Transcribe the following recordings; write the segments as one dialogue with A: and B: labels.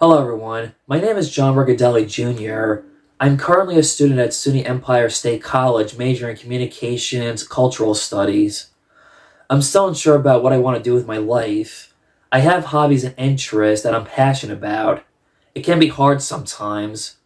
A: Hello everyone, my name is John Rigadelli Jr. I'm currently a student at SUNY Empire State College majoring in Communications Cultural Studies. I'm still unsure about what I want to do with my life. I have hobbies and interests that I'm passionate about. It can be hard sometimes.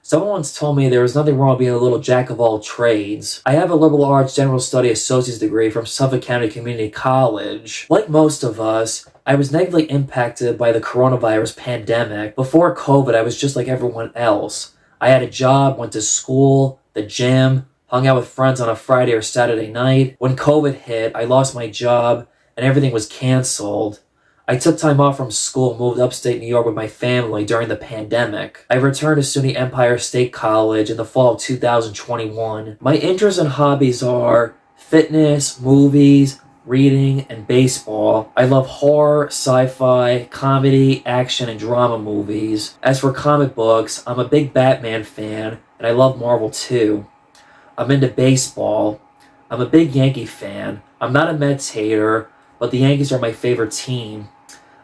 A: Someone once told me there was nothing wrong with being a little jack of all trades. I have a liberal arts general study associate's degree from Suffolk County Community College. Like most of us, I was negatively impacted by the coronavirus pandemic. Before COVID, I was just like everyone else. I had a job, went to school, the gym, hung out with friends on a Friday or Saturday night. When COVID hit, I lost my job and everything was canceled. I took time off from school and moved upstate New York with my family during the pandemic. I returned to SUNY Empire State College in the fall of 2021. My interests and hobbies are fitness, movies, reading, and baseball. I love horror, sci-fi, comedy, action, and drama movies. As for comic books, I'm a big Batman fan, and I love Marvel too. I'm into baseball. I'm a big Yankee fan. I'm not a Mets hater, but the Yankees are my favorite team.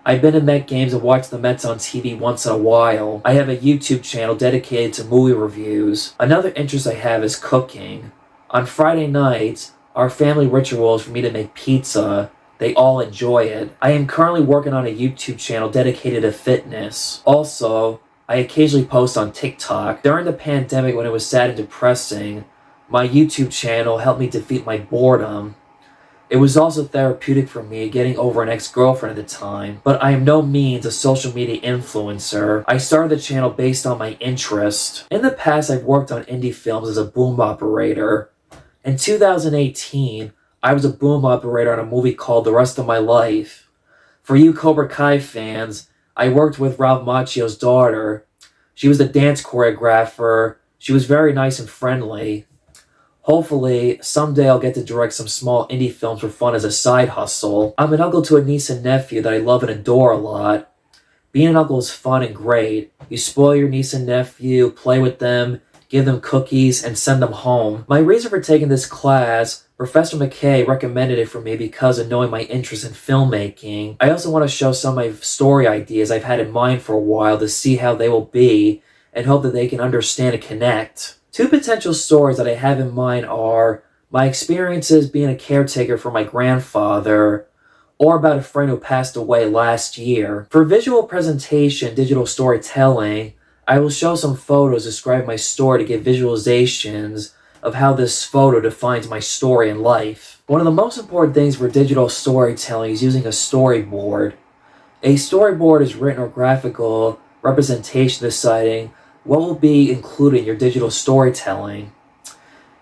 A: I've been to Met games and watched the Mets on TV once in a while. I have a YouTube channel dedicated to movie reviews. Another interest I have is cooking. On Friday nights, our family ritual is for me to make pizza. They all enjoy it. I am currently working on a YouTube channel dedicated to fitness. Also, I occasionally post on TikTok. During the pandemic when it was sad and depressing, my YouTube channel helped me defeat my boredom. It was also therapeutic for me getting over an ex-girlfriend at the time, but I am no means a social media influencer. I started the channel based on my interest. In the past, I've worked on indie films as a boom operator. In 2018, I was a boom operator on a movie called The Rest of My Life. For you Cobra Kai fans, I worked with Ralph Macchio's daughter. She was the dance choreographer. She was very nice and friendly. Hopefully, someday I'll get to direct some small indie films for fun as a side hustle. I'm an uncle to a niece and nephew that I love and adore a lot. Being an uncle is fun and great. You spoil your niece and nephew, play with them, give them cookies, and send them home. My reason for taking this class, Professor McKay recommended it for me because of knowing my interest in filmmaking. I also want to show some of my story ideas I've had in mind for a while to see how they will be and hope that they can understand and connect. Two potential stories that I have in mind are my experiences being a caretaker for my grandfather, or about a friend who passed away last year. For visual presentation, digital storytelling, I will show some photos describing my story to give visualizations of how this photo defines my story and life. One of the most important things for digital storytelling is using a storyboard. A storyboard is written or graphical representation deciding what will be included in your digital storytelling.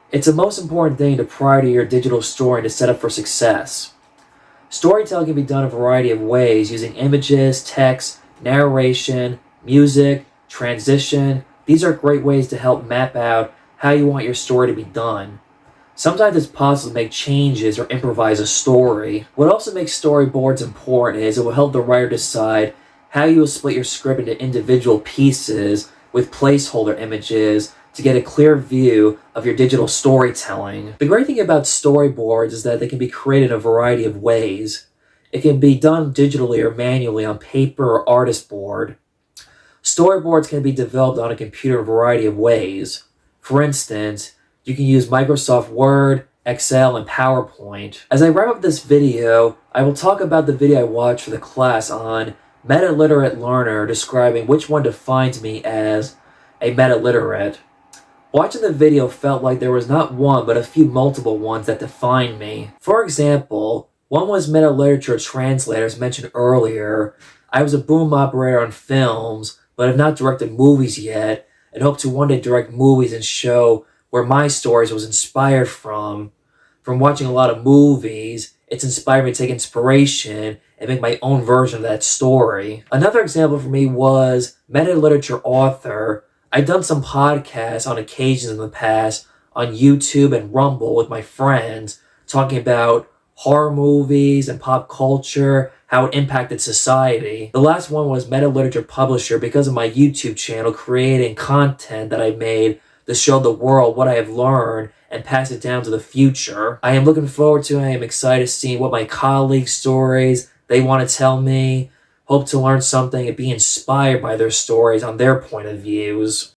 A: It's the most important thing to prior to your digital story to set up for success. Storytelling can be done a variety of ways using images, text, narration, music, transition. These are great ways to help map out how you want your story to be done. Sometimes it's possible to make changes or improvise a story. What also makes storyboards important is it will help the writer decide how you will split your script into individual pieces with placeholder images to get a clear view of your digital storytelling. The great thing about storyboards is that they can be created in a variety of ways. It can be done digitally or manually on paper or artist board. Storyboards can be developed on a computer in a variety of ways. For instance, you can use Microsoft Word, Excel, and PowerPoint. As I wrap up this video, I will talk about the video I watched for the class on meta-literate learner, describing which one defines me as a meta-literate. Watching the video felt like there was not one but a few multiple ones that defined me. For example, one was meta-literature translator as mentioned earlier. I was a boom operator on films, but have not directed movies yet, and hope to one day direct movies and show where my stories was inspired from. From watching a lot of movies, it's inspired me to take inspiration and make my own version of that story. Another example for me was meta-literature author. I've done some podcasts on occasions in the past on YouTube and Rumble with my friends, talking about horror movies and pop culture, how it impacted society. The last one was meta-literature publisher because of my YouTube channel creating content that I made to show the world what I have learned and pass it down to the future. I am looking forward to it. I am excited to see what my colleagues' stories they want to tell me. hope to learn something and be inspired by their stories on their point of views.